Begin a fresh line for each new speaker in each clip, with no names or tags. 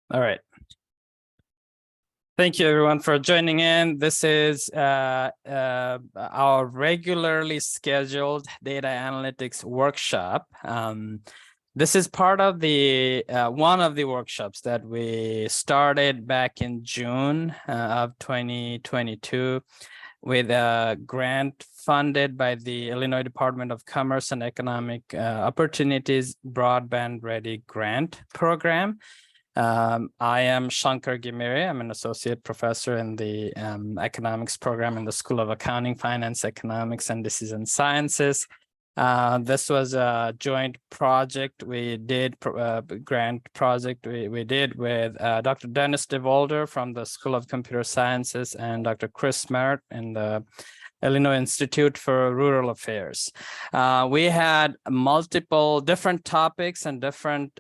All right. Thank you, everyone, for joining in. This is our regularly scheduled data analytics workshop. This is part of the one of the workshops that we started back in June of 2022 with a grant funded by the Illinois Department of Commerce and Economic Opportunities Broadband Ready Grant Program. I am Shankar Gimire. I'm an associate professor in the economics program in the School of Accounting, Finance, Economics, and Decision Sciences. This was a joint project we did, grant project we did with Dr. Dennis DeVolder from the School of Computer Sciences and Dr. Chris Merritt in the Illinois Institute for Rural Affairs. We had multiple different topics and different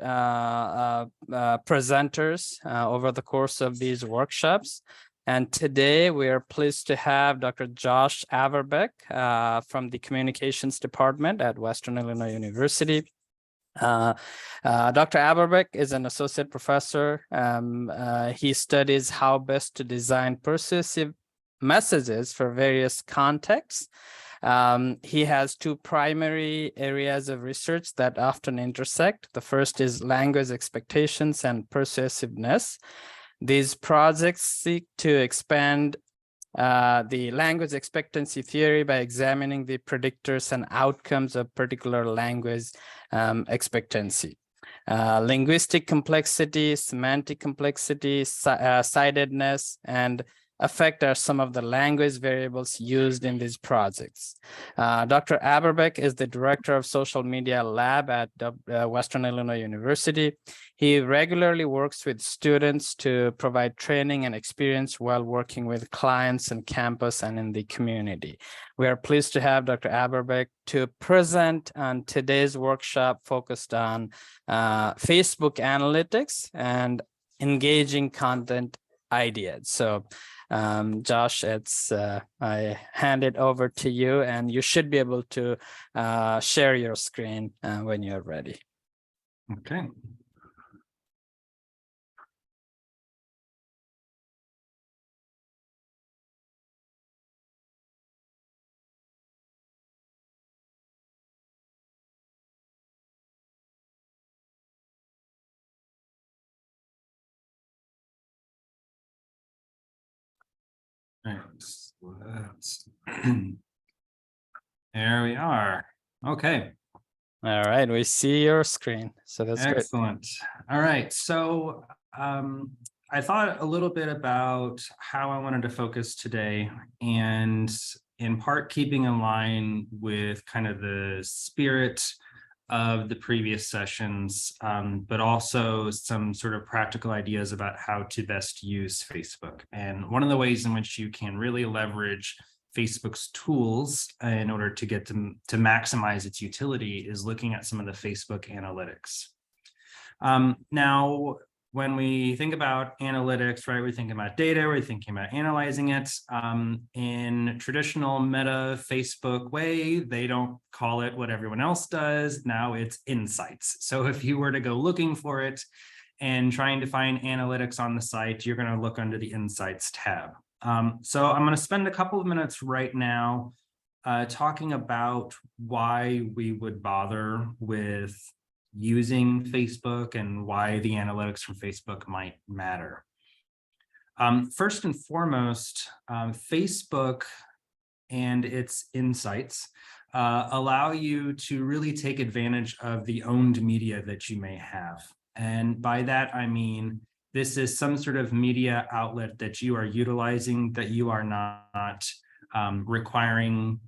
presenters over the course of these workshops. And today we are pleased to have Dr. Josh Averbeck from the Communications Department at Western Illinois University. Dr. Averbeck is an associate professor. He studies how best to design persuasive messages for various contexts. He has two primary areas of research that often intersect. The first is language expectations and persuasiveness. These projects seek to expand the language expectancy theory by examining the predictors and outcomes of particular language expectancy. Linguistic complexity, semantic complexity, sidedness, and affect are some of the language variables used in these projects. Dr. Averbeck is the director of social media lab at Western Illinois University. He regularly works with students to provide training and experience while working with clients on campus and in the community. We are pleased to have Dr. Averbeck to present on today's workshop focused on Facebook analytics and engaging content ideas. So Josh, I hand it over to you, and you should be able to share your screen when you're ready.
Okay. There we are. Okay.
All right, we see your screen, so that's
excellent. Great. All right, so I thought a little bit about how I wanted to focus today, and in part keeping in line with kind of the spirit of the previous sessions, but also some sort of practical ideas about how to best use Facebook. And one of the ways in which you can really leverage Facebook's tools in order to get to maximize its utility is looking at some of the Facebook analytics. Now, when we think about analytics, right, we're thinking about data, we're thinking about analyzing it. In traditional Meta Facebook way, they don't call it what everyone else does. Now it's insights. So if you were to go looking for it and trying to find analytics on the site, you're going to look under the Insights tab. So I'm going to spend a couple of minutes right now talking about why we would bother with using Facebook and why the analytics from Facebook might matter. First and foremost, Facebook and its insights allow you to really take advantage of the owned media that you may have. And by that, I mean, this is some sort of media outlet that you are utilizing that you are not requiring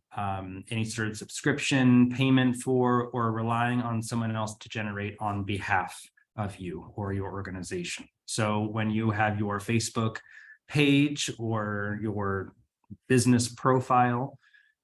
any sort of subscription payment for, or relying on someone else to generate on behalf of you or your organization. So when you have your Facebook page or your business profile,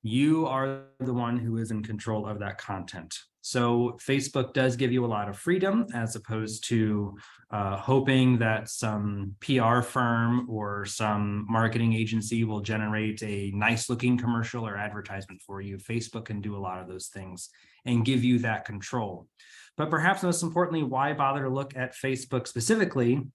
you are the one who is in control of that content. So Facebook does give you a lot of freedom, as opposed to hoping that some PR firm or some marketing agency will generate a nice looking commercial or advertisement for you. Facebook can do a lot of those things and give you that control. But perhaps most importantly, why bother to look at Facebook specifically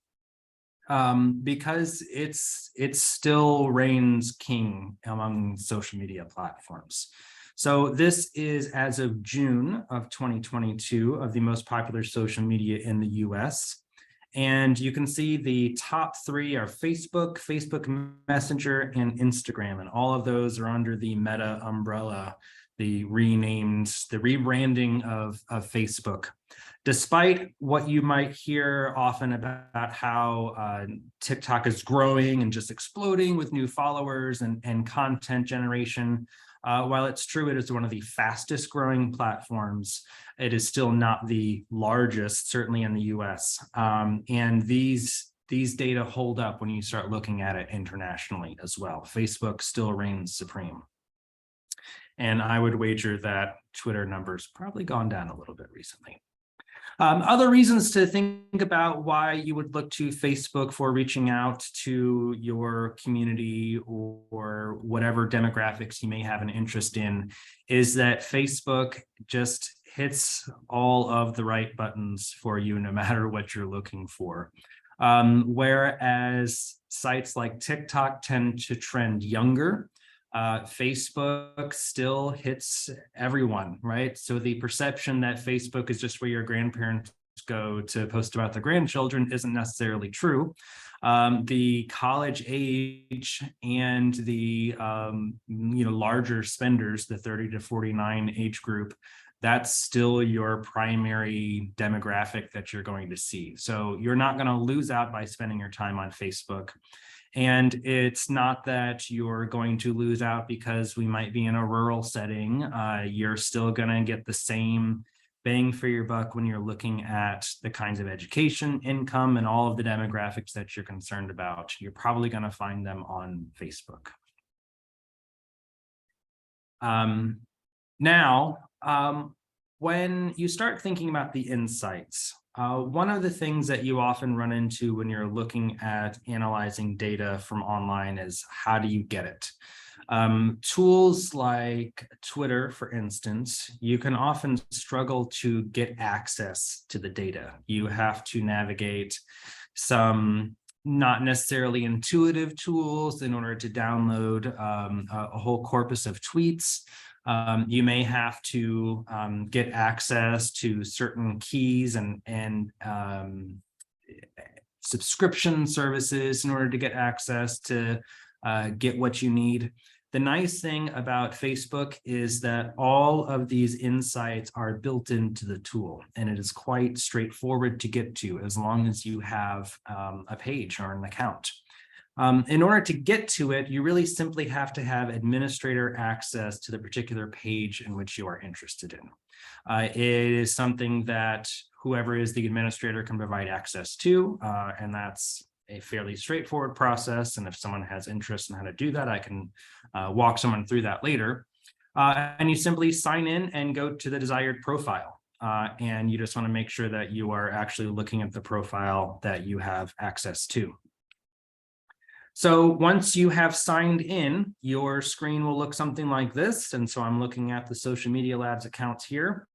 because it still reigns king among social media platforms. So this is as of June of 2022 of the most popular social media in the US. And you can see the top three are Facebook, Facebook Messenger, and Instagram. And all of those are under the Meta umbrella, the rebranding of Facebook. Despite what you might hear often about how TikTok is growing and just exploding with new followers and content generation, while it's true it is one of the fastest growing platforms, it is still not the largest, certainly in the US. And these data hold up when you start looking at it internationally as well. Facebook still reigns supreme. And I would wager that Twitter numbers probably gone down a little bit recently. Other reasons to think about why you would look to Facebook for reaching out to your community or whatever demographics you may have an interest in is that Facebook just hits all of the right buttons for you no matter what you're looking for. Whereas sites like TikTok tend to trend younger, Facebook still hits everyone, right? So the perception that Facebook is just where your grandparents go to post about their grandchildren isn't necessarily true. The college age and the larger spenders, the 30 to 49 age group, that's still your primary demographic that you're going to see. So you're not going to lose out by spending your time on Facebook. And it's not that you're going to lose out because we might be in a rural setting. You're still going to get the same bang for your buck when you're looking at the kinds of education, income, and all of the demographics that you're concerned about. You're probably going to find them on Facebook. When you start thinking about the insights, one of the things that you often run into when you're looking at analyzing data from online is how do you get it? Tools like Twitter, for instance, you can often struggle to get access to the data. You have to navigate some not necessarily intuitive tools in order to download a whole corpus of tweets. You may have to get access to certain keys and subscription services in order to get access to get what you need. The nice thing about Facebook is that all of these insights are built into the tool, and it is quite straightforward to get to as long as you have a page or an account. In order to get to it, you really simply have to have administrator access to the particular page in which you are interested in. It is something that whoever is the administrator can provide access to, and that's a fairly straightforward process. And if someone has interest in how to do that, I can walk someone through that later. And you simply sign in and go to the desired profile. And you just want to make sure that you are actually looking at the profile that you have access to. So once you have signed in, your screen will look something like this. And so I'm looking at the Social Media Labs account here.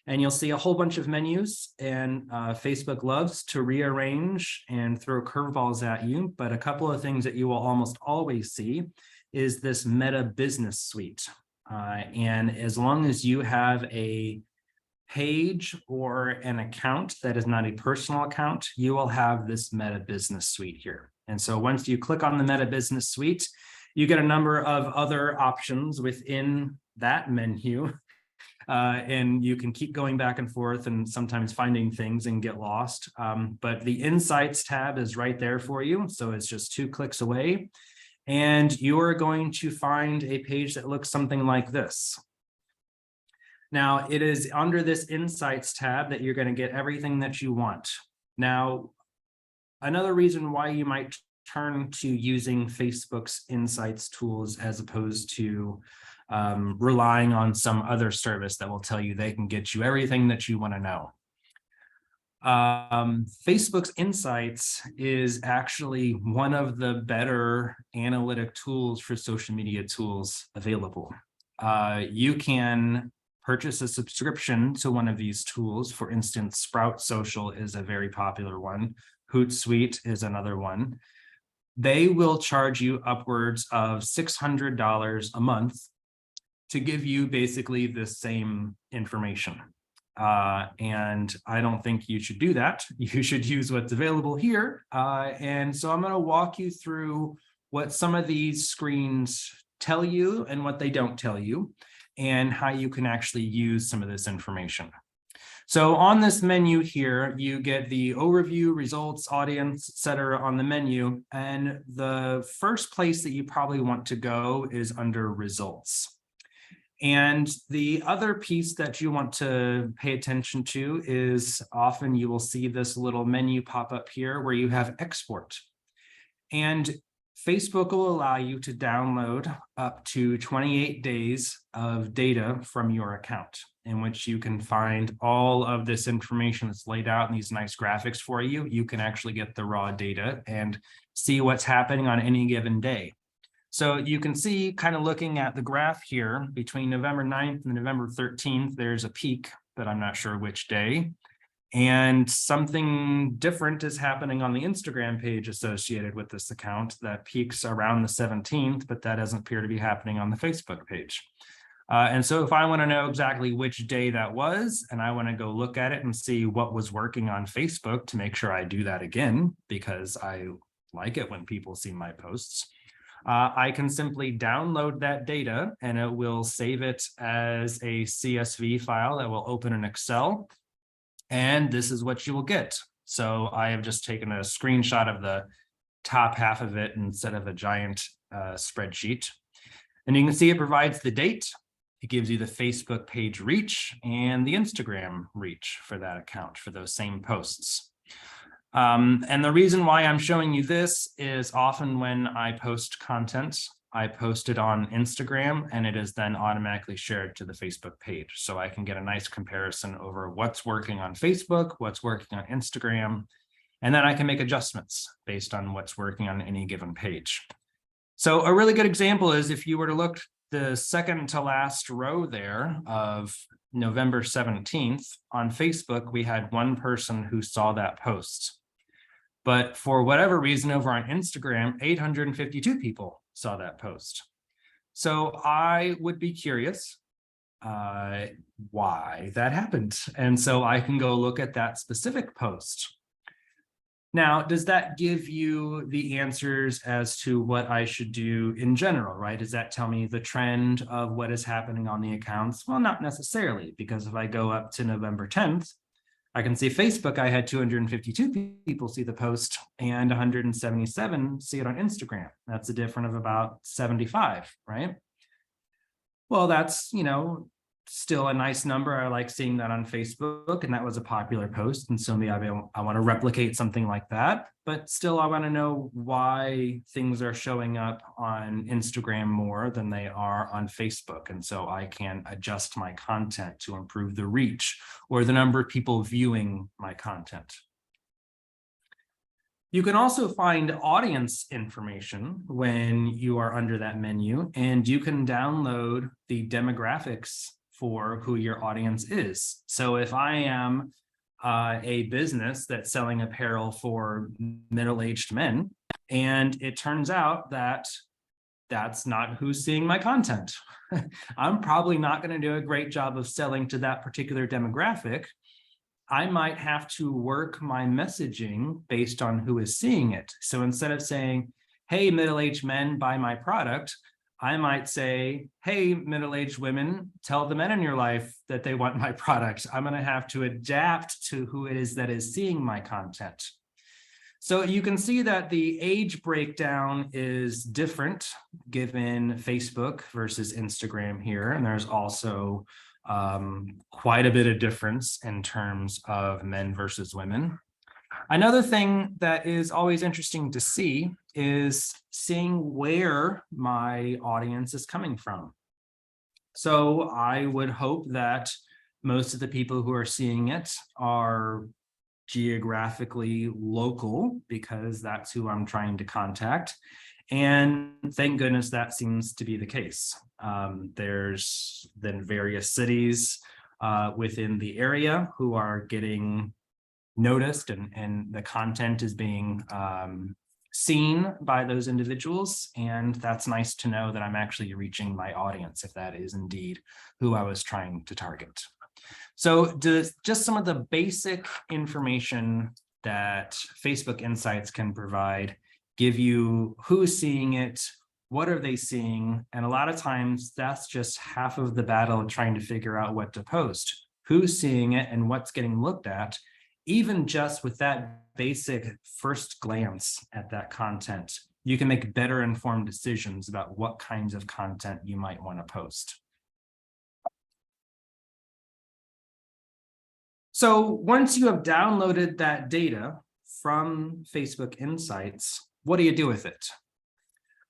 And you'll see a whole bunch of menus, and Facebook loves to rearrange and throw curveballs at you. But a couple of things that you will almost always see is this Meta Business Suite. And as long as you have a page or an account that is not a personal account, you will have this Meta Business Suite here. And so once you click on the Meta Business Suite, you get a number of other options within that menu. And you can keep going back and forth and sometimes finding things and get lost. But the Insights tab is right there for you. So it's just 2 clicks away. And you're going to find a page that looks something like this. Now, it is under this Insights tab that you're going to get everything that you want. Now, another reason why you might turn to using Facebook's Insights tools as opposed to relying on some other service that will tell you they can get you everything that you want to know. Facebook's Insights is actually one of the better analytic tools for social media tools available. You can purchase a subscription to one of these tools, for instance, Sprout Social is a very popular one, Hootsuite is another one, they will charge you upwards of $600 a month to give you basically the same information. And I don't think you should do that. You should use what's available here. And so I'm going to walk you through what some of these screens tell you and what they don't tell you, and how you can actually use some of this information. So on this menu here, you get the overview, results, audience, etc. on the menu. And the first place that you probably want to go is under results. And the other piece that you want to pay attention to is often you will see this little menu pop up here where you have export. And Facebook will allow you to download up to 28 days of data from your account, in which you can find all of this information that's laid out in these nice graphics for you. You can actually get the raw data and see what's happening on any given day. So you can see, kind of looking at the graph here, between November 9th and November 13th, there's a peak, but I'm not sure which day. And something different is happening on the Instagram page associated with this account that peaks around the 17th, but that doesn't appear to be happening on the Facebook page. And so if I want to know exactly which day that was, and I want to go look at it and see what was working on Facebook to make sure I do that again, because I like it when people see my posts, I can simply download that data and it will save it as a CSV file that will open in Excel. And this is what you will get. So I have just taken a screenshot of the top half of it instead of a giant spreadsheet. And you can see it provides the date. It gives you the Facebook page reach and the Instagram reach for that account for those same posts. And the reason why I'm showing you this is often when I post content, I post it on Instagram and it is then automatically shared to the Facebook page. So I can get a nice comparison over what's working on Facebook, what's working on Instagram, and then I can make adjustments based on what's working on any given page. So a really good example is if you were to look the second to last row there of November 17th on Facebook, we had one person who saw that post. But for whatever reason over on Instagram, 852 people saw that post. So I would be curious why that happened. And so I can go look at that specific post. Now, does that give you the answers as to what I should do in general, right? Does that tell me the trend of what is happening on the accounts? Well, not necessarily, because if I go up to November 10th, I can see Facebook, I had 252 people see the post and 177 see it on Instagram. That's a difference of about 75, right? Well, that's, still a nice number. I like seeing that on Facebook, and that was a popular post. And so maybe I want to replicate something like that, but still I want to know why things are showing up on Instagram more than they are on Facebook. And so I can adjust my content to improve the reach or the number of people viewing my content. You can also find audience information when you are under that menu, and you can download the demographics for who your audience is. So if I am a business that's selling apparel for middle-aged men, and it turns out that that's not who's seeing my content, I'm probably not going to do a great job of selling to that particular demographic. I might have to work my messaging based on who is seeing it. So instead of saying, hey, middle-aged men, buy my product, I might say, hey, middle-aged women, tell the men in your life that they want my product. I'm going to have to adapt to who it is that is seeing my content. So you can see that the age breakdown is different given Facebook versus Instagram here. And there's also quite a bit of difference in terms of men versus women. Another thing that is always interesting to see is seeing where my audience is coming from. So I would hope that most of the people who are seeing it are geographically local, because that's who I'm trying to contact. And thank goodness that seems to be the case. There's then various cities within the area who are getting noticed, and the content is being seen by those individuals. And that's nice to know that I'm actually reaching my audience, if that is indeed who I was trying to target. So just some of the basic information that Facebook Insights can provide, give you who's seeing it, what are they seeing, and a lot of times that's just half of the battle of trying to figure out what to post, who's seeing it and what's getting looked at. Even just with that basic first glance at that content, you can make better informed decisions about what kinds of content you might want to post. So once you have downloaded that data from Facebook Insights, what do you do with it?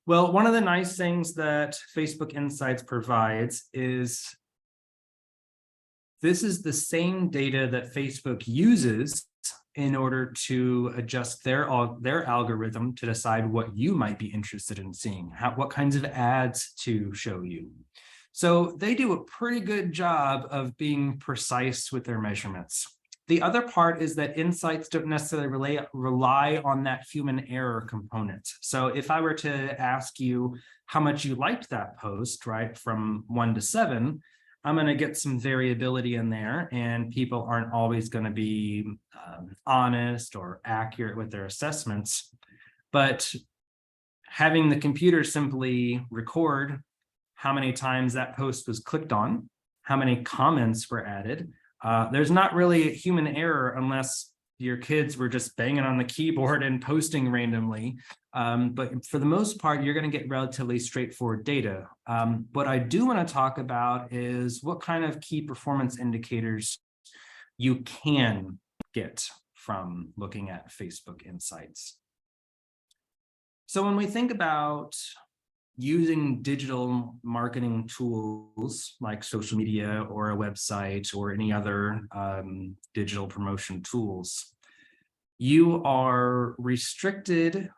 Well, one of the nice things that Facebook Insights provides is this is the same data that Facebook uses in order to adjust their algorithm to decide what you might be interested in seeing, what kinds of ads to show you. So they do a pretty good job of being precise with their measurements. The other part is that Insights don't necessarily rely on that human error component. So if I were to ask you how much you liked that post, right, from 1 to 7, I'm going to get some variability in there, and people aren't always going to be honest or accurate with their assessments. But having the computer simply record how many times that post was clicked on, how many comments were added, there's not really a human error unless your kids were just banging on the keyboard and posting randomly. But for the most part, you're going to get relatively straightforward data. What I do want to talk about is what kind of key performance indicators you can get from looking at Facebook Insights. So when we think about using digital marketing tools like social media or a website or any other digital promotion tools, you are restricted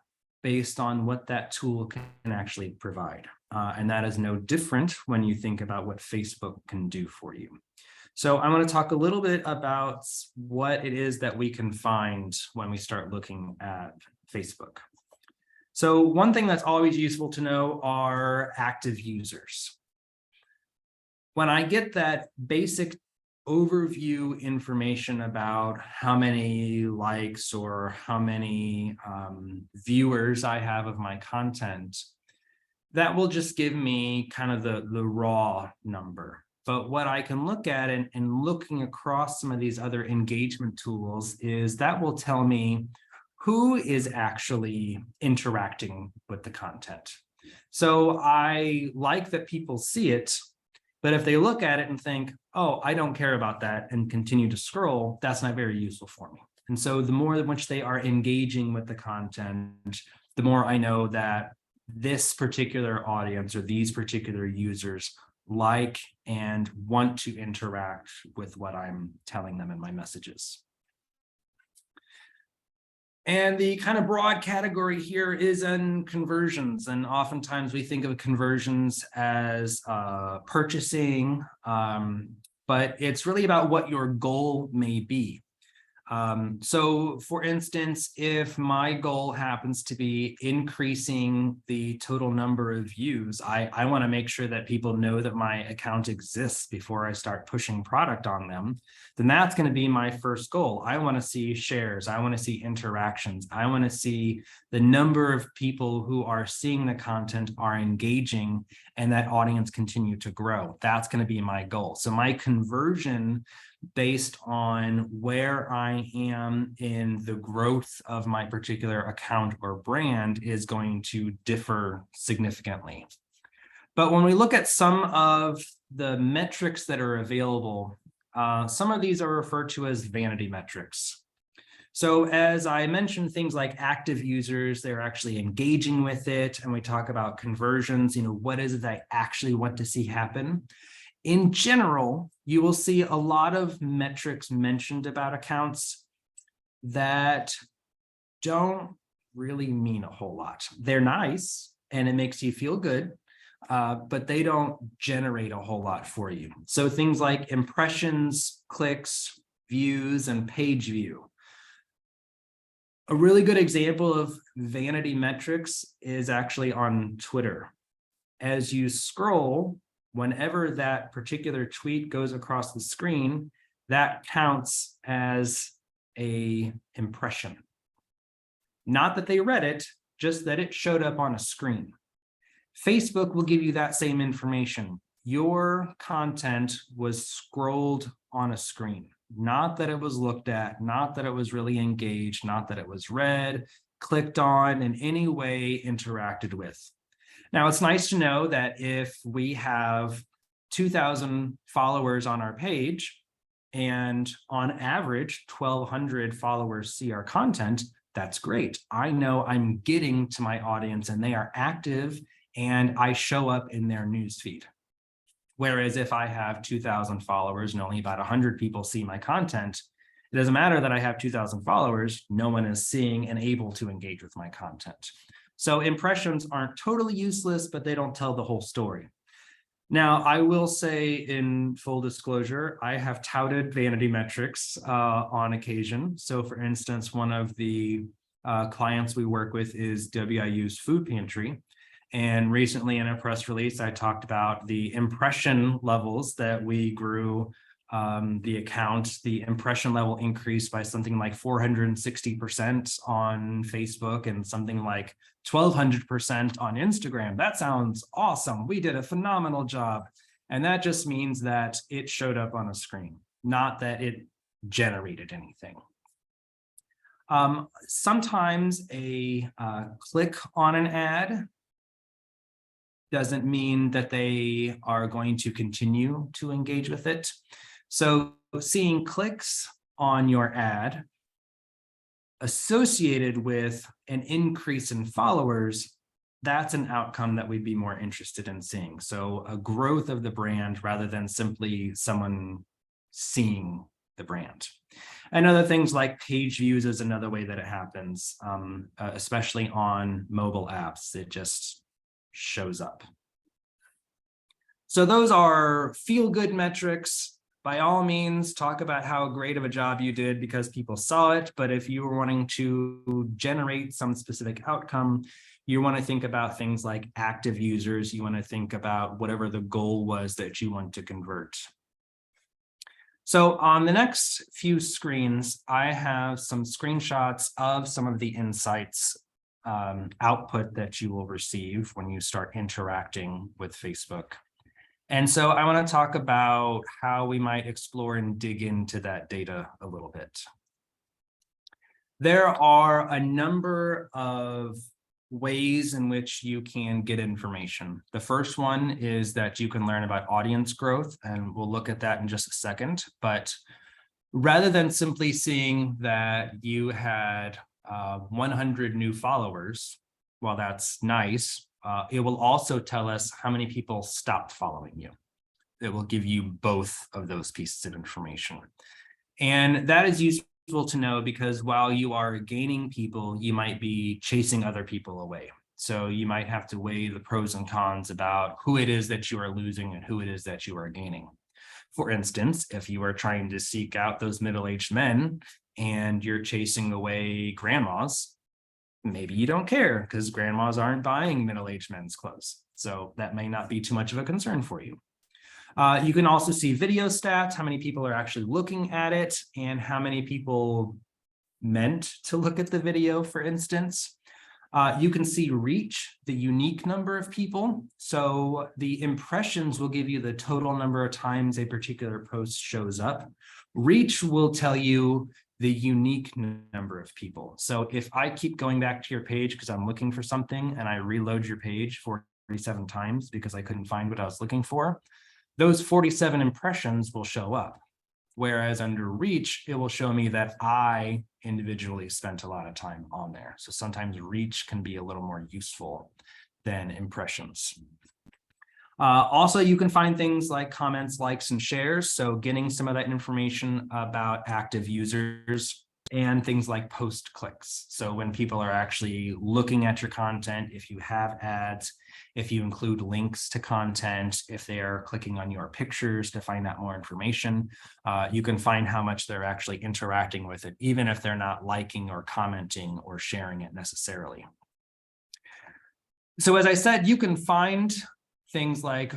based on what that tool can actually provide. And that is no different when you think about what Facebook can do for you. So I want to talk a little bit about what it is that we can find when we start looking at Facebook. So one thing that's always useful to know are active users. When I get that basic overview information about how many likes or how many viewers I have of my content, that will just give me kind of the raw number. But what I can look at and looking across some of these other engagement tools is that will tell me who is actually interacting with the content. So I like that people see it, but if they look at it and think, oh, I don't care about that, and continue to scroll, that's not very useful for me. And so the more in which they are engaging with the content, the more I know that this particular audience or these particular users like and want to interact with what I'm telling them in my messages. And the kind of broad category here is in conversions. And oftentimes we think of conversions as purchasing, but it's really about what your goal may be. So for instance, if my goal happens to be increasing the total number of views, I want to make sure that people know that my account exists before I start pushing product on them, then that's going to be my first goal. I want to see shares. I want to see interactions. I want to see the number of people who are seeing the content are engaging and that audience continue to grow. That's going to be my goal. So my conversion based on where I am in the growth of my particular account or brand is going to differ significantly. But when we look at some of the metrics that are available, some of these are referred to as vanity metrics. So as I mentioned, things like active users, they're actually engaging with it. And we talk about conversions, what is it that I actually want to see happen? In general, you will see a lot of metrics mentioned about accounts that don't really mean a whole lot. They're nice, and it makes you feel good, but they don't generate a whole lot for you. So things like impressions, clicks, views, and page view. A really good example of vanity metrics is actually on Twitter. As you scroll, whenever that particular tweet goes across the screen, that counts as an impression. Not that they read it, just that it showed up on a screen. Facebook will give you that same information. Your content was scrolled on a screen, not that it was looked at, not that it was really engaged, not that it was read, clicked on, in any way interacted with. Now, it's nice to know that if we have 2,000 followers on our page, and on average, 1,200 followers see our content, that's great. I know I'm getting to my audience and they are active and I show up in their newsfeed. Whereas if I have 2,000 followers and only about 100 people see my content, it doesn't matter that I have 2,000 followers, no one is seeing and able to engage with my content. So impressions aren't totally useless, but they don't tell the whole story. Now, I will say in full disclosure, I have touted vanity metrics on occasion. So for instance, one of the clients we work with is WIU's Food Pantry. And recently in a press release, I talked about the impression levels that we grew the account. The impression level increased by something like 460% on Facebook and something like 1,200% on Instagram. That sounds awesome. We did a phenomenal job. And that just means that it showed up on a screen, not that it generated anything. Sometimes a click on an ad doesn't mean that they are going to continue to engage with it. So seeing clicks on your ad associated with an increase in followers, that's an outcome that we'd be more interested in seeing. So a growth of the brand rather than simply someone seeing the brand. And other things like page views is another way that it happens, especially on mobile apps. It just shows up. So those are feel-good metrics. By all means, talk about how great of a job you did because people saw it. But if you were wanting to generate some specific outcome, you want to think about things like active users. You want to think about whatever the goal was that you want to convert. So on the next few screens, I have some screenshots of some of the insights output that you will receive when you start interacting with Facebook. And so I want to talk about how we might explore and dig into that data a little bit. There are a number of ways in which you can get information. The first one is that you can learn about audience growth, and we'll look at that in just a second. But rather than simply seeing that you had 100 new followers, well, that's nice. It will also tell us how many people stopped following you. It will give you both of those pieces of information. And that is useful to know because while you are gaining people, you might be chasing other people away. So you might have to weigh the pros and cons about who it is that you are losing and who it is that you are gaining. For instance, if you are trying to seek out those middle-aged men and you're chasing away grandmas, maybe you don't care because grandmas aren't buying middle-aged men's clothes. So that may not be too much of a concern for you. You can also see video stats, how many people are actually looking at it and how many people meant to look at the video, for instance. You can see reach, the unique number of people. So the impressions will give you the total number of times a particular post shows up. Reach will tell you the unique number of people. So if I keep going back to your page because I'm looking for something and I reload your page 47 times because I couldn't find what I was looking for, those 47 impressions will show up. Whereas under reach, it will show me that I individually spent a lot of time on there. So sometimes reach can be a little more useful than impressions. Also, you can find things like comments, likes, and shares. So getting some of that information about active users and things like post clicks. So when people are actually looking at your content, if you have ads, if you include links to content, if they are clicking on your pictures to find out more information, you can find how much they're actually interacting with it, even if they're not liking or commenting or sharing it necessarily. So as I said, you can find things like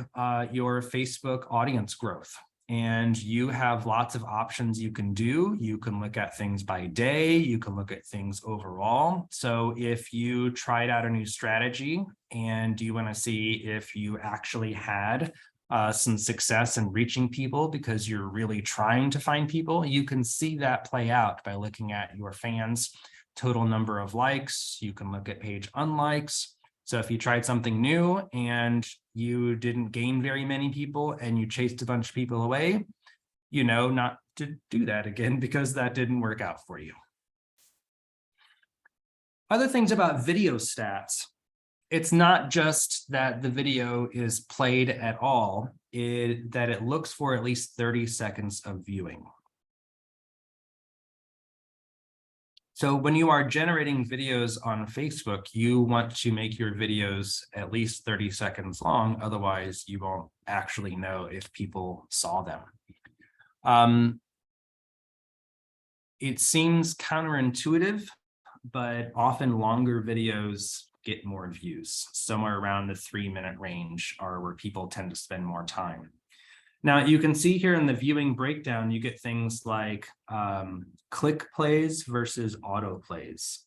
your Facebook audience growth. And you have lots of options you can do. You can look at things by day. You can look at things overall. So if you tried out a new strategy and you want to see if you actually had some success in reaching people because you're really trying to find people, you can see that play out by looking at your fans' total number of likes. You can look at page unlikes. So if you tried something new and you didn't gain very many people and you chased a bunch of people away, you know not to do that again because that didn't work out for you. Other things about video stats, it's not just that the video is played at all, that it looks for at least 30 seconds of viewing. So when you are generating videos on Facebook, you want to make your videos at least 30 seconds long. Otherwise, you won't actually know if people saw them. It seems counterintuitive, but often longer videos get more views. Somewhere around the 3-minute range are where people tend to spend more time. Now, you can see here in the viewing breakdown, you get things like click plays versus auto plays.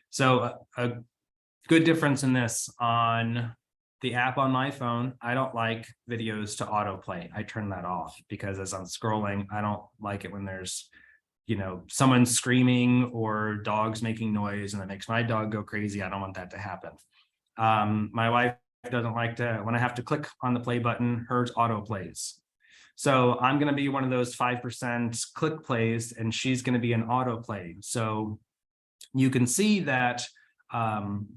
So a good difference in this on the app on my phone, I don't like videos to autoplay. I turn that off because as I'm scrolling, I don't like it when there's, you know, someone screaming or dogs making noise and it makes my dog go crazy. I don't want that to happen. My wife doesn't like to, when I have to click on the play button, hers auto plays. So I'm going to be one of those 5% click plays, and she's going to be an auto play. So you can see that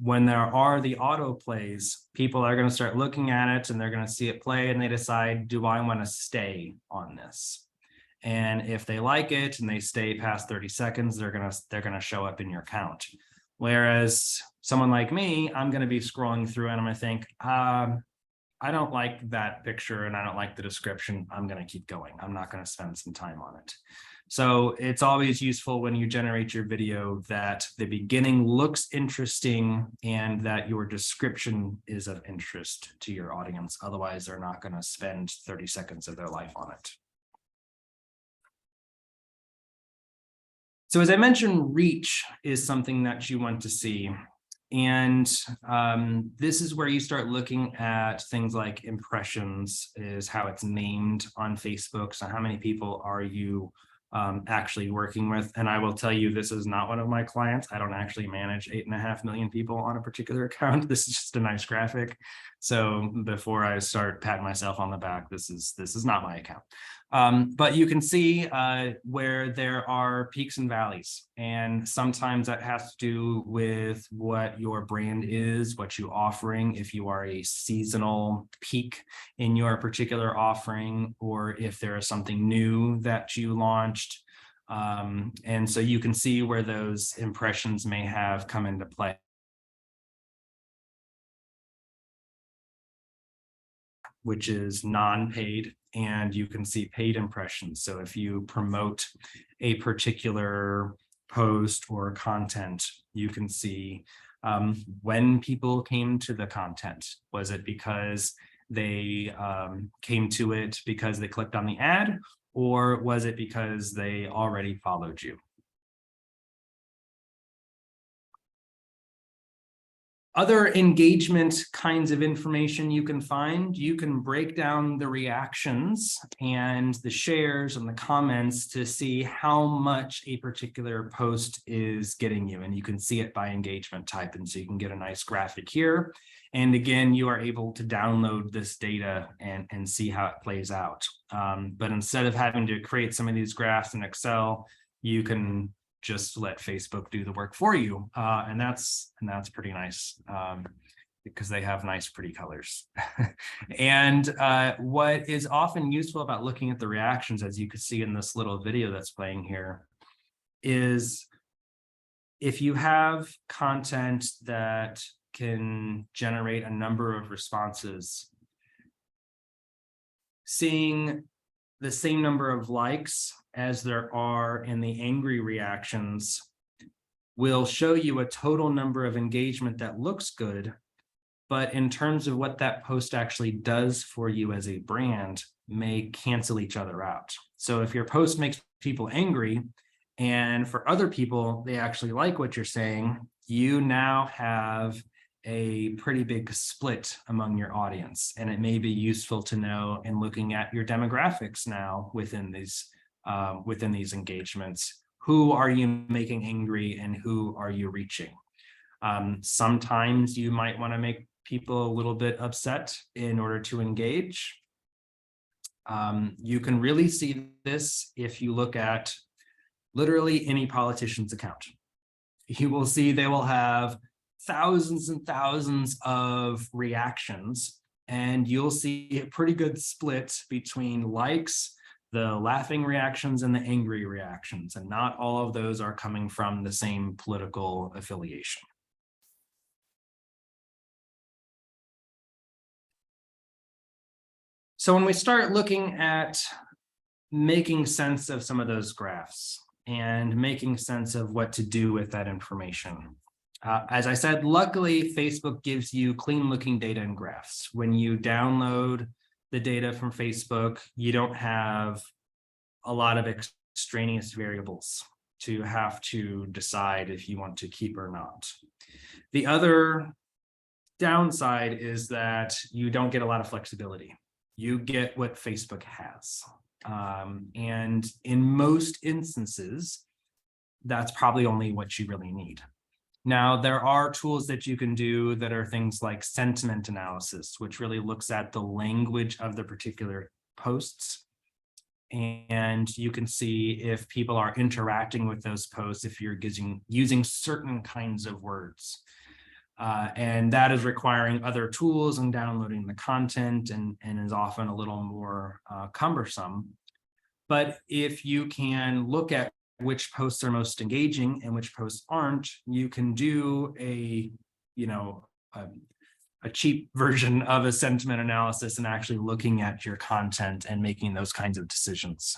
when there are the auto plays, people are going to start looking at it and they're going to see it play and they decide, do I want to stay on this? And if they like it and they stay past 30 seconds, they're going to show up in your count. Whereas someone like me, I'm going to be scrolling through and I'm going to think, I don't like that picture and I don't like the description. I'm going to keep going. I'm not going to spend some time on it. So it's always useful when you generate your video that the beginning looks interesting and that your description is of interest to your audience. Otherwise, they're not going to spend 30 seconds of their life on it. So as I mentioned, reach is something that you want to see. And this is where you start looking at things like impressions, is how it's named on Facebook. So how many people are you actually working with? And I will tell you, this is not one of my clients. I don't actually manage 8.5 million people on a particular account. This is just a nice graphic. So before I start patting myself on the back, this is not my account. But you can see where there are peaks and valleys, and sometimes that has to do with what your brand is, what you're offering, if you are a seasonal peak in your particular offering, or if there is something new that you launched. And so you can see where those impressions may have come into play. Which is non-paid, and you can see paid impressions. So if you promote a particular post or content, you can see when people came to the content. Was it because they came to it because they clicked on the ad, or was it because they already followed you? Other engagement kinds of information you can find, you can break down the reactions and the shares and the comments to see how much a particular post is getting you. And you can see it by engagement type. And so you can get a nice graphic here. And again, you are able to download this data and see how it plays out. But instead of having to create some of these graphs in Excel, you can just let Facebook do the work for you. And that's pretty nice because they have nice, pretty colors. And what is often useful about looking at the reactions, as you can see in this little video that's playing here, is if you have content that can generate a number of responses, seeing the same number of likes as there are in the angry reactions will show you a total number of engagement that looks good, but in terms of what that post actually does for you as a brand may cancel each other out. So if your post makes people angry, and for other people, they actually like what you're saying, you now have a pretty big split among your audience. And it may be useful to know in looking at your demographics now within these engagements. Who are you making angry and who are you reaching? Sometimes you might want to make people a little bit upset in order to engage. You can really see this if you look at literally any politician's account. You will see they will have thousands and thousands of reactions, and you'll see a pretty good split between likes, the laughing reactions, and the angry reactions. And not all of those are coming from the same political affiliation. So when we start looking at making sense of some of those graphs and making sense of what to do with that information, as I said, luckily, Facebook gives you clean looking data and graphs. When you download the data from Facebook, you don't have a lot of extraneous variables to have to decide if you want to keep or not. The other downside is that you don't get a lot of flexibility. You get what Facebook has. And in most instances, that's probably only what you really need. Now, there are tools that you can do that are things like sentiment analysis, which really looks at the language of the particular posts. And you can see if people are interacting with those posts, if you're using certain kinds of words. And that is requiring other tools and downloading the content and is often a little more cumbersome. But if you can look at which posts are most engaging and which posts aren't, you can do a cheap version of a sentiment analysis and actually looking at your content and making those kinds of decisions.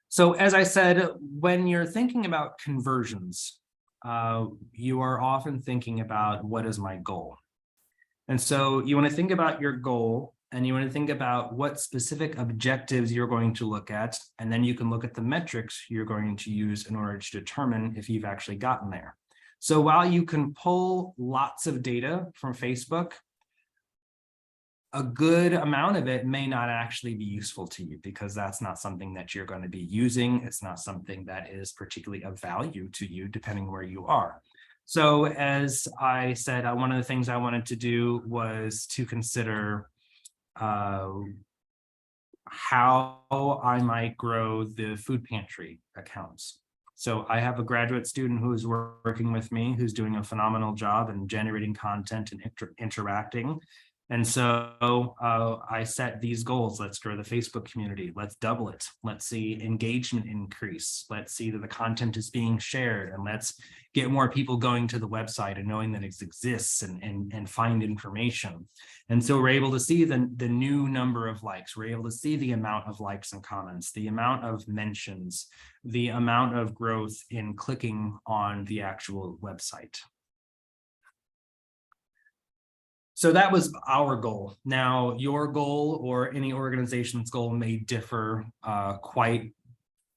So as I said, when you're thinking about conversions, you are often thinking about what is my goal. And so you want to think about your goal and you want to think about what specific objectives you're going to look at. And then you can look at the metrics you're going to use in order to determine if you've actually gotten there. So while you can pull lots of data from Facebook, a good amount of it may not actually be useful to you because that's not something that you're going to be using. It's not something that is particularly of value to you, depending where you are. So as I said, one of the things I wanted to do was to consider how I might grow the food pantry accounts. So I have a graduate student who is working with me, who's doing a phenomenal job in generating content and interacting. And so I set these goals. Let's grow the Facebook community. Let's double it. Let's see engagement increase. Let's see that the content is being shared. And let's get more people going to the website and knowing that it exists and find information. And so we're able to see the new number of likes. We're able to see the amount of likes and comments, the amount of mentions, the amount of growth in clicking on the actual website. So that was our goal. Now, your goal or any organization's goal may differ quite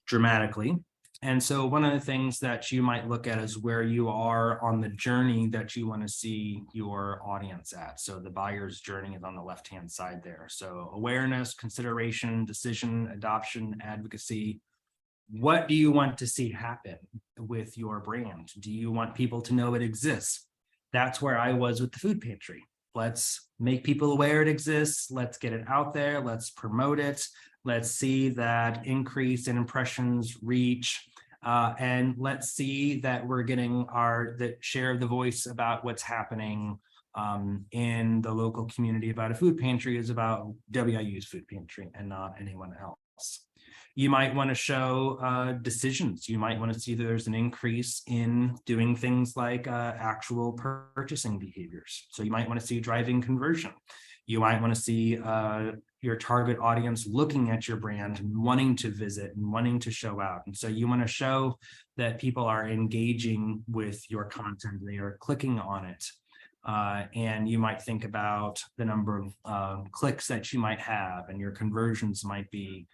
dramatically. And so one of the things that you might look at is where you are on the journey that you want to see your audience at. So the buyer's journey is on the left-hand side there. So awareness, consideration, decision, adoption, advocacy. What do you want to see happen with your brand? Do you want people to know it exists? That's where I was with the food pantry. Let's make people aware it exists. Let's get it out there. Let's promote it. Let's see that increase in impressions, reach, and let's see that we're getting the share of the voice about what's happening in the local community about a food pantry is about WIU's food pantry and not anyone else. You might want to show decisions. You might want to see that there's an increase in doing things like actual purchasing behaviors. So you might want to see driving conversion. You might want to see your target audience looking at your brand and wanting to visit and wanting to show out. And so you want to show that people are engaging with your content, they are clicking on it. And you might think about the number of clicks that you might have, and your conversions might be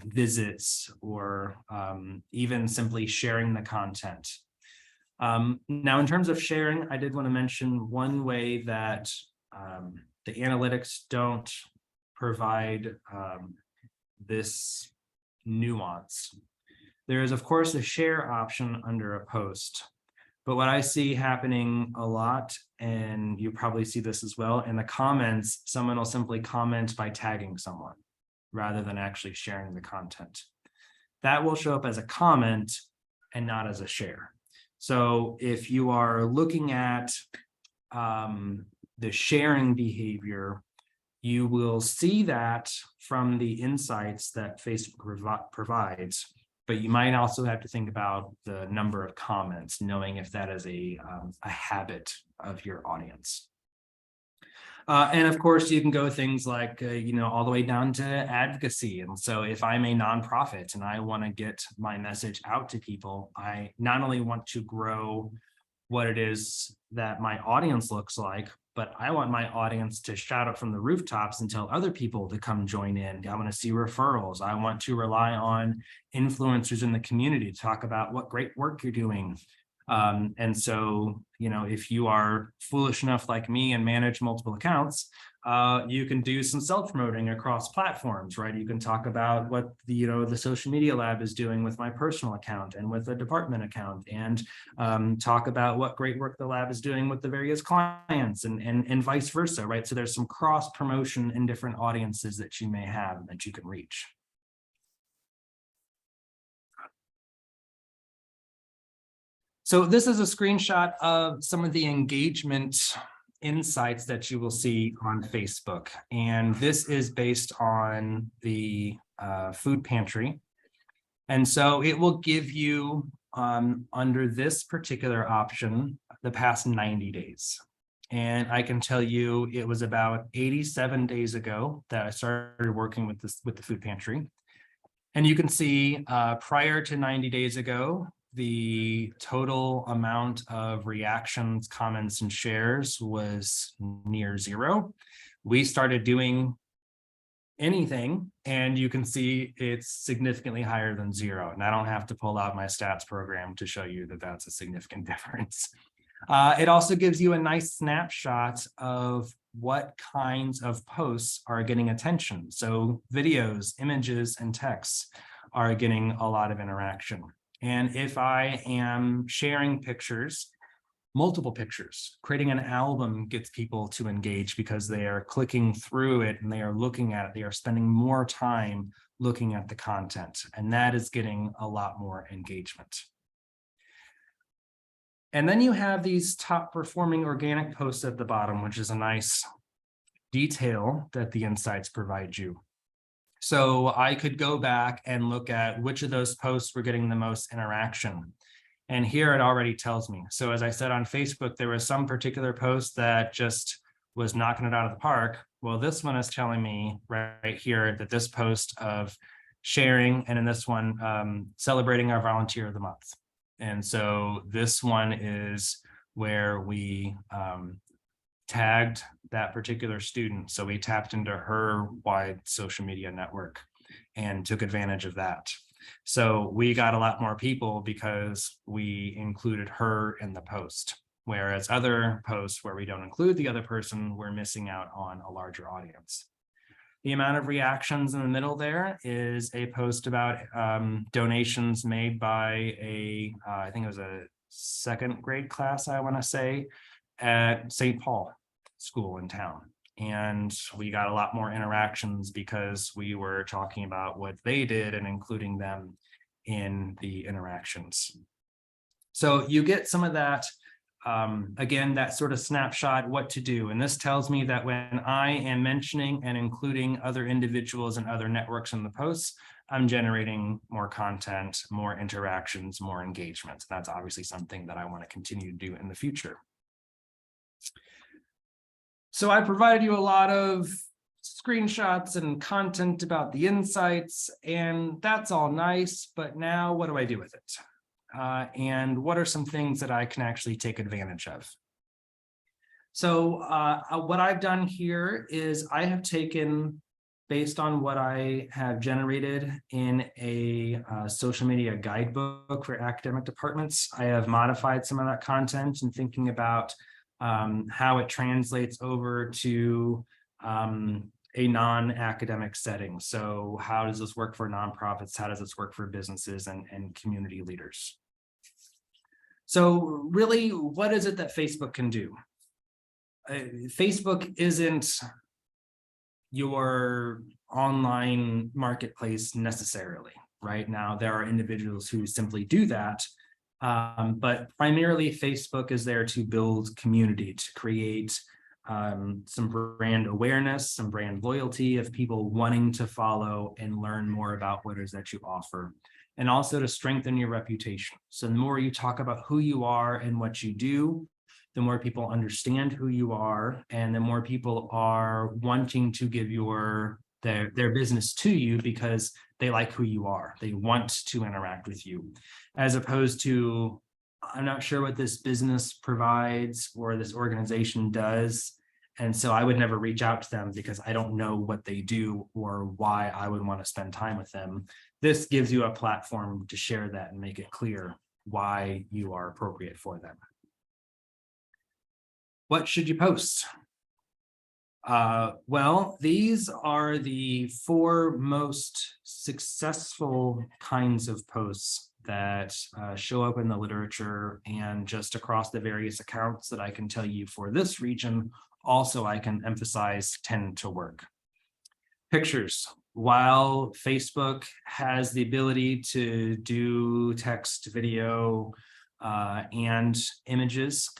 visits or even simply sharing the content. Now, in terms of sharing, I did want to mention one way that the analytics don't provide this nuance. There is, of course, a share option under a post. But what I see happening a lot, and you probably see this as well, in the comments, someone will simply comment by tagging someone rather than actually sharing the content. That will show up as a comment and not as a share. So if you are looking at the sharing behavior, you will see that from the insights that Facebook provides, but you might also have to think about the number of comments, knowing if that is a habit of your audience. And of course, you can go things like, all the way down to advocacy. And so if I'm a nonprofit and I want to get my message out to people, I not only want to grow what it is that my audience looks like, but I want my audience to shout it from the rooftops and tell other people to come join in. I want to see referrals. I want to rely on influencers in the community to talk about what great work you're doing. And so, if you are foolish enough like me and manage multiple accounts, you can do some self-promoting across platforms, right? You can talk about what the social media lab is doing with my personal account and with the department account, and talk about what great work the lab is doing with the various clients and vice versa, right? So there's some cross promotion in different audiences that you may have that you can reach. So this is a screenshot of some of the engagement insights that you will see on Facebook. And this is based on the food pantry. And so it will give you, under this particular option, the past 90 days. And I can tell you it was about 87 days ago that I started working with the food pantry. And you can see prior to 90 days ago, the total amount of reactions, comments, and shares was near zero. We started doing anything, and you can see it's significantly higher than zero. And I don't have to pull out my stats program to show you that that's a significant difference. It also gives you a nice snapshot of what kinds of posts are getting attention. So videos, images, and texts are getting a lot of interaction. And if I am sharing pictures, multiple pictures, creating an album gets people to engage because they are clicking through it and they are looking at it. They are spending more time looking at the content, and that is getting a lot more engagement. And then you have these top performing organic posts at the bottom, which is a nice detail that the insights provide you. So I could go back and look at which of those posts were getting the most interaction. And here it already tells me. So as I said on Facebook, there was some particular post that just was knocking it out of the park. Well, this one is telling me right here that this post of sharing, and in this one, celebrating our volunteer of the month. And so this one is where we tagged that particular student. So we tapped into her wide social media network and took advantage of that. So we got a lot more people because we included her in the post, whereas other posts where we don't include the other person, we're missing out on a larger audience. The amount of reactions in the middle there is a post about donations made by I think it was a second grade class, I want to say, at St. Paul School in town. And we got a lot more interactions because we were talking about what they did and including them in the interactions. So you get some of that, again, that sort of snapshot, what to do. And this tells me that when I am mentioning and including other individuals and other networks in the posts, I'm generating more content, more interactions, more engagement. That's obviously something that I want to continue to do in the future. So I provided you a lot of screenshots and content about the insights, and that's all nice, but now what do I do with it? And what are some things that I can actually take advantage of? So what I've done here is I have taken, based on what I have generated in a social media guidebook for academic departments, I have modified some of that content and thinking about how it translates over to a non-academic setting. So how does this work for nonprofits? How does this work for businesses and community leaders? So really, what is it that Facebook can do? Facebook isn't your online marketplace necessarily. Right now, there are individuals who simply do that. But primarily, Facebook is there to build community, to create some brand awareness, some brand loyalty of people wanting to follow and learn more about what it is that you offer, and also to strengthen your reputation. So the more you talk about who you are and what you do, the more people understand who you are, and the more people are wanting to give their business to you because they like who you are. They want to interact with you, as opposed to, I'm not sure what this business provides or this organization does, and so I would never reach out to them because I don't know what they do or why I would want to spend time with them. This gives you a platform to share that and make it clear why you are appropriate for them. What should you post? Well, these are the 4 most successful kinds of posts that show up in the literature, and just across the various accounts that I can tell you for this region, also I can emphasize tend to work. Pictures. While Facebook has the ability to do text, video, and images,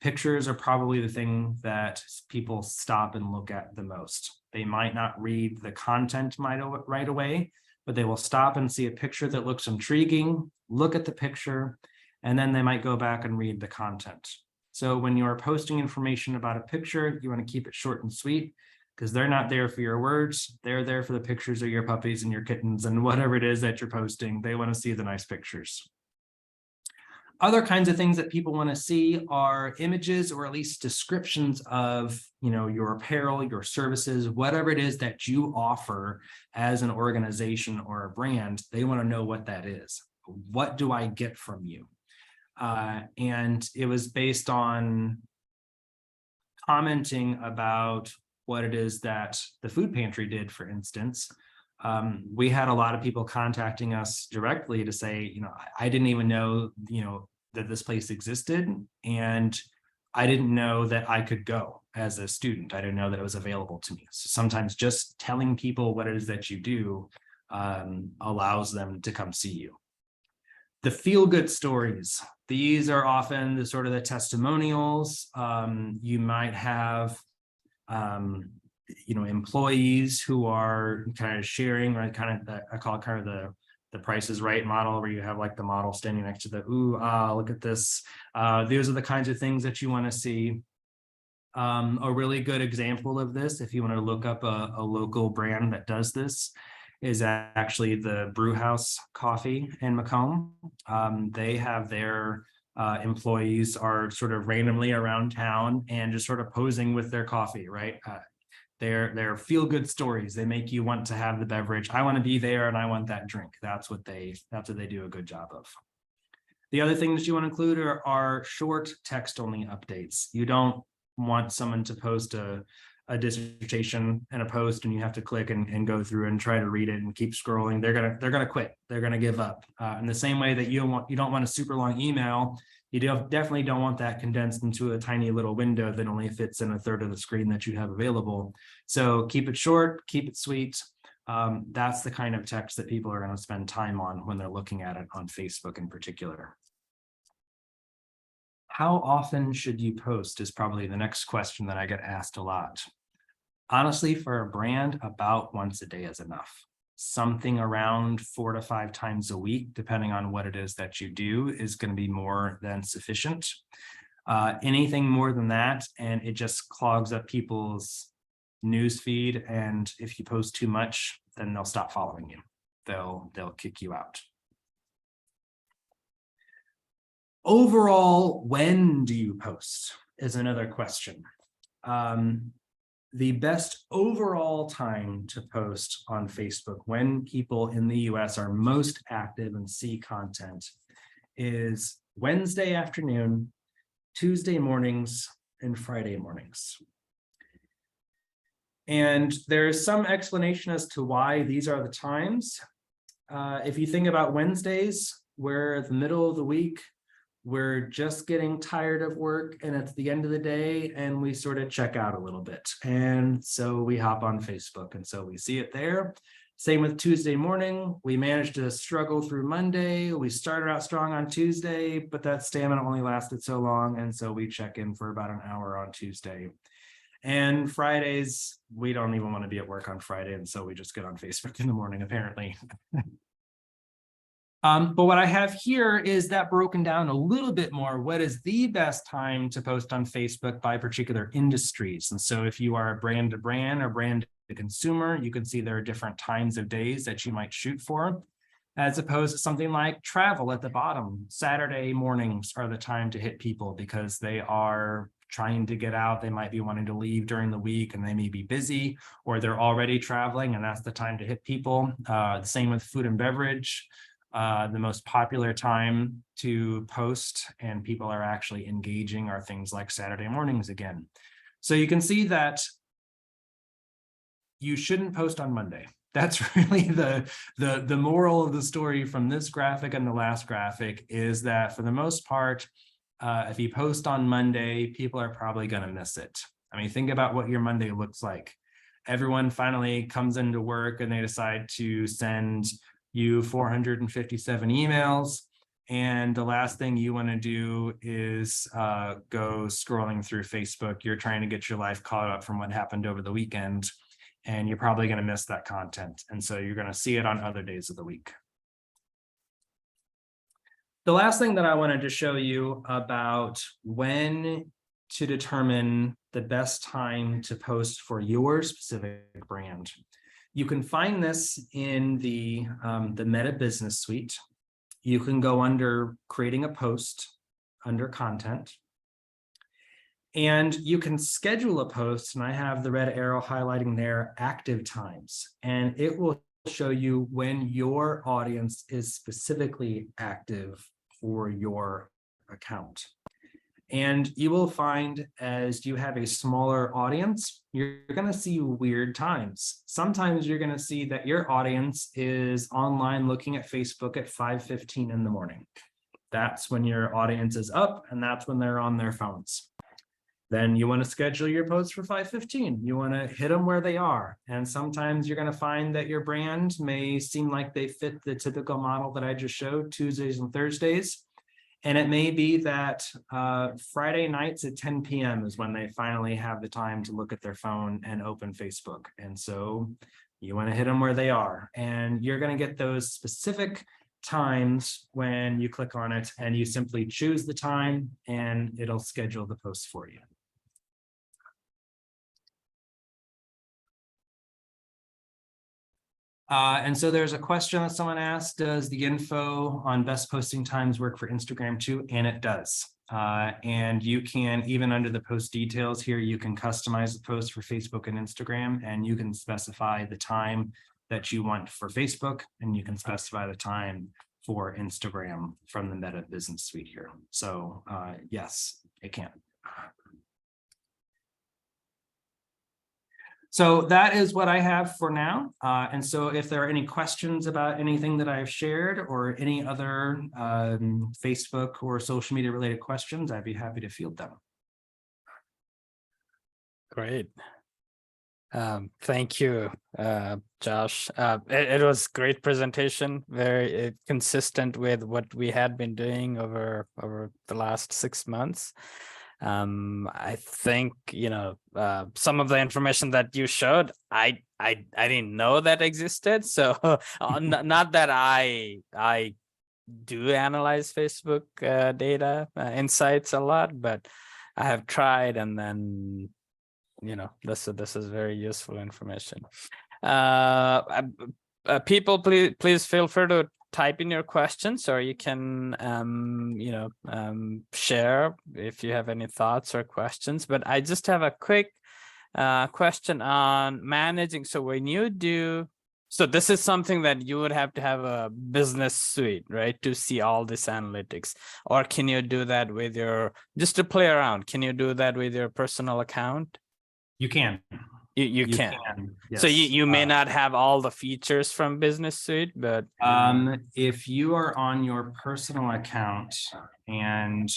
pictures are probably the thing that people stop and look at the most. They might not read the content right away, but they will stop and see a picture that looks intriguing, look at the picture, and then they might go back and read the content. So when you're posting information about a picture, you want to keep it short and sweet, because they're not there for your words. They're there for the pictures of your puppies and your kittens and whatever it is that you're posting. They want to see the nice pictures. Other kinds of things that people want to see are images, or at least descriptions of, your apparel, your services, whatever it is that you offer as an organization or a brand. They want to know what that is. What do I get from you? And it was based on commenting about what it is that the food pantry did, for instance. We had a lot of people contacting us directly to say, I didn't even know, that this place existed, and I didn't know that I could go as a student. I didn't know that it was available to me. So sometimes just telling people what it is that you do allows them to come see you. The feel-good stories. These are often the sort of the testimonials. You might have employees who are kind of sharing, right? I call it kind of the Price is Right model, where you have like the model standing next to the, look at this. These are the kinds of things that you want to see. A really good example of this, if you want to look up a local brand that does this, is actually the Brewhouse Coffee in Macomb. They have their employees are sort of randomly around town and just sort of posing with their coffee, right? They're feel-good stories. They make you want to have the beverage. I want to be there and I want that drink. That's what they do a good job of. The other things you want to include are short text-only updates. You don't want someone to post a dissertation and a post and you have to click and go through and try to read it and keep scrolling. They're gonna quit. They're gonna give up. In the same way that you don't want a super long email, you definitely don't want that condensed into a tiny little window that only fits in a third of the screen that you have available. So keep it short, keep it sweet. That's the kind of text that people are going to spend time on when they're looking at it on Facebook in particular. How often should you post is probably the next question that I get asked a lot. Honestly, for a brand, about once a day is enough. something around 4 to 5 times a week, depending on what it is that you do, is going to be more than sufficient. Anything more than that, and it just clogs up people's news feed. And if you post too much, then they'll stop following you. They'll kick you out. Overall, when do you post is another question. The best overall time to post on Facebook when people in the US are most active and see content is Wednesday afternoon, Tuesday mornings, and Friday mornings. And there's some explanation as to why these are the times. If you think about Wednesdays, we're the middle of the week, we're just getting tired of work and it's the end of the day and we sort of check out a little bit. And so we hop on Facebook and so we see it there. Same with Tuesday morning. We managed to struggle through Monday. We started out strong on Tuesday, but that stamina only lasted so long. And so we check in for about an hour on Tuesday. And Fridays, we don't even want to be at work on Friday. And so we just get on Facebook in the morning, apparently. But what I have here is that broken down a little bit more. What is the best time to post on Facebook by particular industries? And so if you are a brand to brand or brand to consumer, you can see there are different times of days that you might shoot for, as opposed to something like travel at the bottom. Saturday mornings are the time to hit people because they are trying to get out. They might be wanting to leave during the week and they may be busy, or they're already traveling and that's the time to hit people. The same with food and beverage. The most popular time to post and people are actually engaging are things like Saturday mornings again. So you can see that you shouldn't post on Monday. That's really the moral of the story from this graphic and the last graphic, is that for the most part, if you post on Monday, people are probably going to miss it. I mean, think about what your Monday looks like. Everyone finally comes into work and they decide to send you 457 emails. And the last thing you want to do is go scrolling through Facebook. You're trying to get your life caught up from what happened over the weekend, and you're probably going to miss that content. And so you're going to see it on other days of the week. The last thing that I wanted to show you about when to determine the best time to post for your specific brand. You can find this in the Meta Business Suite. You can go under creating a post under content. And you can schedule a post, and I have the red arrow highlighting there active times. And it will show you when your audience is specifically active for your account. And you will find as you have a smaller audience, you're going to see weird times. Sometimes you're going to see that your audience is online looking at Facebook at 5:15 in the morning. That's when your audience is up and that's when they're on their phones. Then you want to schedule your posts for 5:15. You want to hit them where they are. And sometimes you're going to find that your brand may seem like they fit the typical model that I just showed, Tuesdays and Thursdays. And it may be that Friday nights at 10 p.m. is when they finally have the time to look at their phone and open Facebook. And so you want to hit them where they are. And you're going to get those specific times when you click on it and you simply choose the time and it'll schedule the post for you. And so there's a question that someone asked, does the info on best posting times work for Instagram too? And it does. And you can, even under the post details here, you can customize the post for Facebook and Instagram, and you can specify the time that you want for Facebook, and you can specify the time for Instagram from the Meta Business Suite here. So yes, it can. So that is what I have for now. And so if there are any questions about anything that I've shared or any other Facebook or social media related questions, I'd be happy to field them.
Great. Thank you, Josh. It was great presentation, very consistent with what we had been doing over the last 6 months. I think, some of the information that you showed, I didn't know that existed. So not that I do analyze Facebook data insights a lot, but I have tried, and then this is very useful information. People, please feel free to type in your questions, or you can share if you have any thoughts or questions. But I just have a quick question on managing. So when you do, so this is something that you would have to have a business suite, right, to see all this analytics, or can you do that with just to play around, can you do that with your personal account?
You can.
You can.
Yes.
So you may not have all the features from Business Suite, but
if you are on your personal account and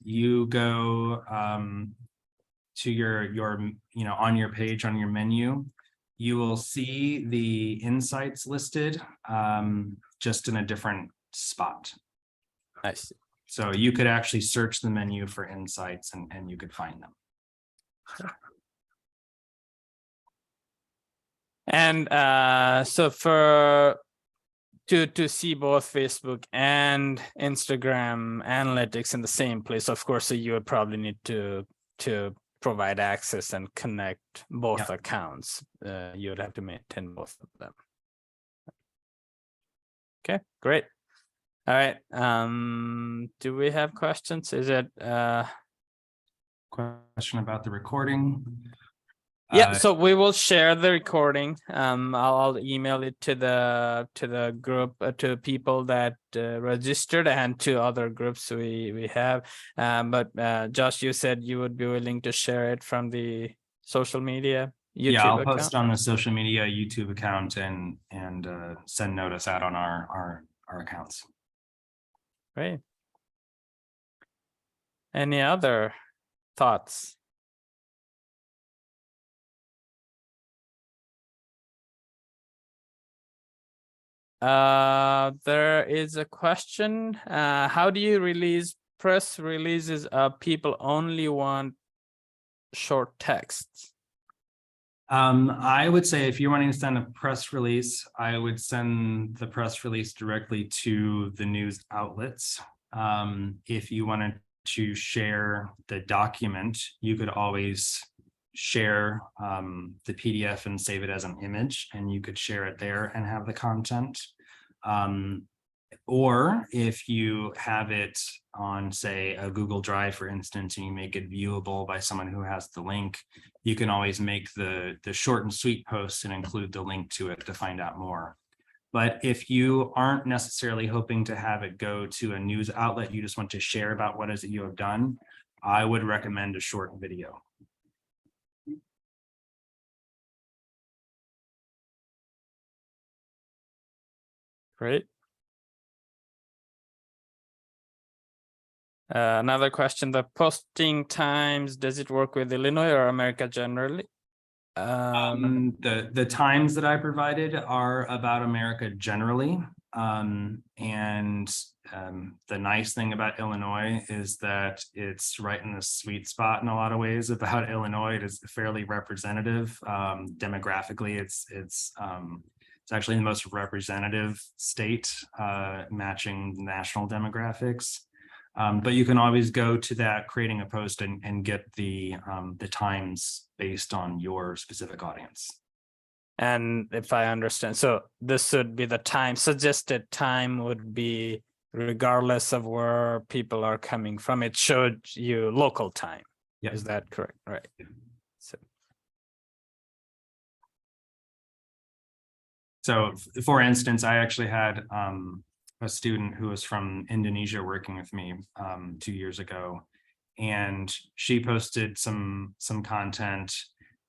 you go to your on your page, on your menu, you will see the insights listed just in a different spot.
I see.
So you could actually search the menu for insights and you could find them.
And so to see both Facebook and Instagram analytics in the same place, of course, so you would probably need to provide access and connect both accounts. You would have to maintain both of them. Okay, great. All right. Do we have questions? Is it
question about the recording?
Yeah, so we will share the recording. I'll email it to the group, to people that registered, and to other groups we have. But Josh, you said you would be willing to share it from the social media YouTube
I'll
account?
post on the social media YouTube account and send notice out on our accounts.
Great. Any other thoughts? There is a question. How do you release press releases of people only want short texts?
I would say if you're wanting to send a press release, I would send the press release directly to the news outlets. If you wanted to share the document, you could always share the PDF and save it as an image, and you could share it there and have the content. Or if you have it on, say, a Google Drive, for instance, and you make it viewable by someone who has the link, you can always make the short and sweet posts and include the link to it to find out more. But if you aren't necessarily hoping to have it go to a news outlet, you just want to share about what it is that you have done, I would recommend a short video.
Great. Another question, the posting times, does it work with Illinois or America generally?
The times that I provided are about America generally. The nice thing about Illinois is that it's right in the sweet spot in a lot of ways about Illinois. It is fairly representative. Demographically, it's actually the most representative state, matching national demographics. But you can always go to that, creating a post and get the times based on your specific audience.
And if I understand, so this would be the time, suggested time would be regardless of where people are coming from. It showed you local time.
Yeah.
Is that correct? Right.
Yeah. So for instance, I actually had a student who was from Indonesia working with me 2 years ago, and she posted some content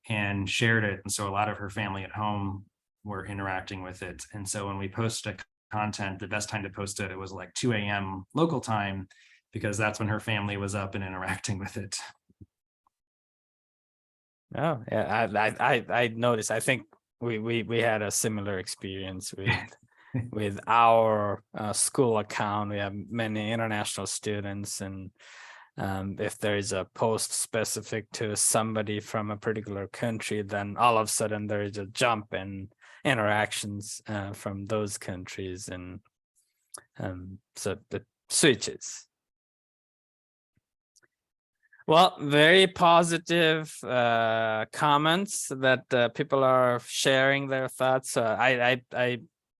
and shared it. And so a lot of her family at home were interacting with it. And so when we posted content, the best time to post it, it was like 2 a.m. local time, because that's when her family was up and interacting with it.
Oh, yeah, I noticed. I think we had a similar experience with our school account. We have many international students, and If there is a post specific to somebody from a particular country, then all of a sudden there is a jump in interactions from those countries, and so it switches. Well, very positive comments that people are sharing their thoughts. I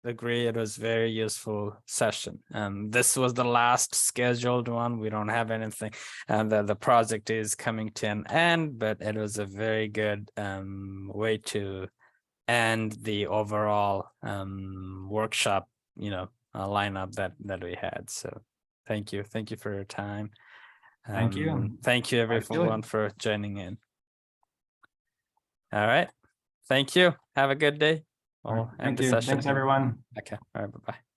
agree, it was very useful session. This was the last scheduled one. We don't have anything, and the project is coming to an end, but it was a very good way to end the overall workshop, lineup that we had. So thank you for your time.
Thank you.
Thank you everyone for joining in. All right. Thank you. Have a good day.
All right,
We'll end
thank
the
you.
session
Thanks,
here.
everyone.
Okay. All right. Bye-bye.